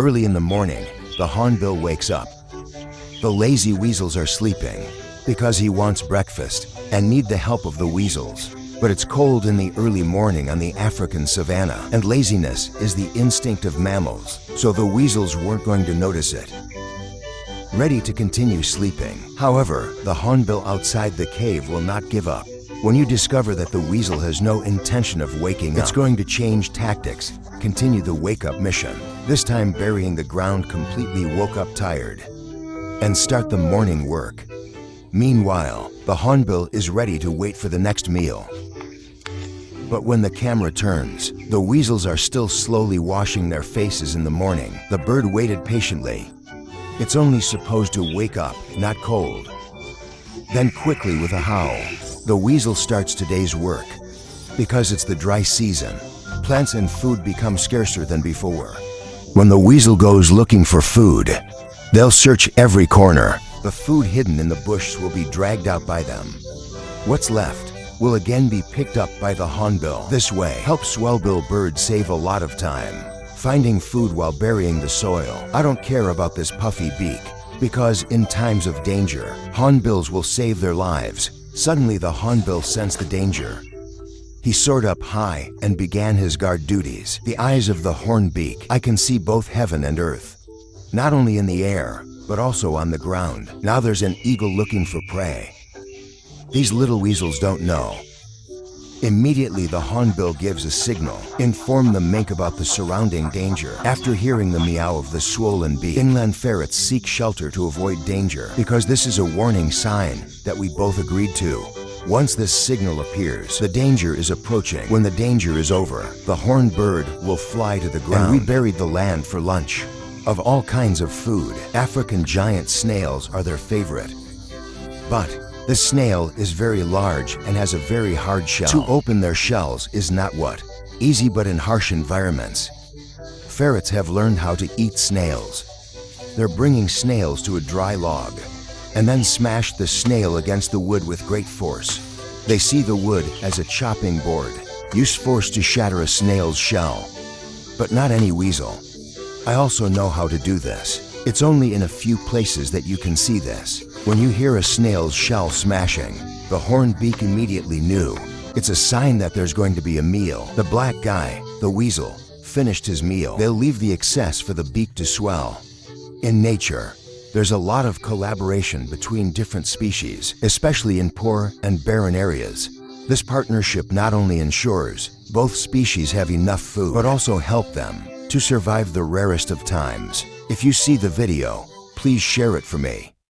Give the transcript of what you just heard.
Early in the morning, the hornbill wakes up. The lazy weasels are sleeping because he wants breakfast and need the help of the weasels. But it's cold in the early morning on the African savanna, and laziness is the instinct of mammals, so the weasels weren't going to notice it. Ready to continue sleeping. However, the hornbill outside the cave will not give up. When you discover that the weasel has no intention of waking up, it's going to change tactics, continue the wake-up mission, this time burying the ground completely woke up tired, and start the morning work. Meanwhile, the hornbill is ready to wait for the next meal. But when the camera turns, the weasels are still slowly washing their faces in the morning. The bird waited patiently. It's only supposed to wake up, not cold. Then quickly with a howl, the weasel starts today's work. Because it's the dry season, plants and food become scarcer than before. When the weasel goes looking for food, they'll search every corner. The food hidden in the bush will be dragged out by them. What's left will again be picked up by the hornbill. This way helps swellbill birds save a lot of time, finding food while burying the soil. I don't care about this puffy beak, because in times of danger, hornbills will save their lives. Suddenly the hornbill sensed the danger. He soared up high and began his guard duties. The eyes of the hornbeak, I can see both heaven and earth, not only in the air, but also on the ground. Now there's an eagle looking for prey. These little weasels don't know. Immediately the hornbill gives a signal, inform the mink about the surrounding danger. After hearing the meow of the swollen beak, inland ferrets seek shelter to avoid danger, because this is a warning sign that we both agreed to. Once this signal appears, the danger is approaching. When the danger is over, the horned bird will fly to the ground. And we buried the land for lunch. Of all kinds of food, African giant snails are their favorite. But the snail is very large and has a very hard shell. To open their shells is not what? Easy, but in harsh environments. Ferrets have learned how to eat snails. They're bringing snails to a dry log and then smash the snail against the wood with great force. They see the wood as a chopping board. Use force to shatter a snail's shell. But not any weasel. I also know how to do this. It's only in a few places that you can see this. When you hear a snail's shell smashing, the horned beak immediately knew. It's a sign that there's going to be a meal. The black guy, the weasel, finished his meal. They'll leave the excess for the beak to swell. In nature, there's a lot of collaboration between different species, especially in poor and barren areas. This partnership not only ensures both species have enough food, but also help them to survive the rarest of times. If you see the video, please share it for me.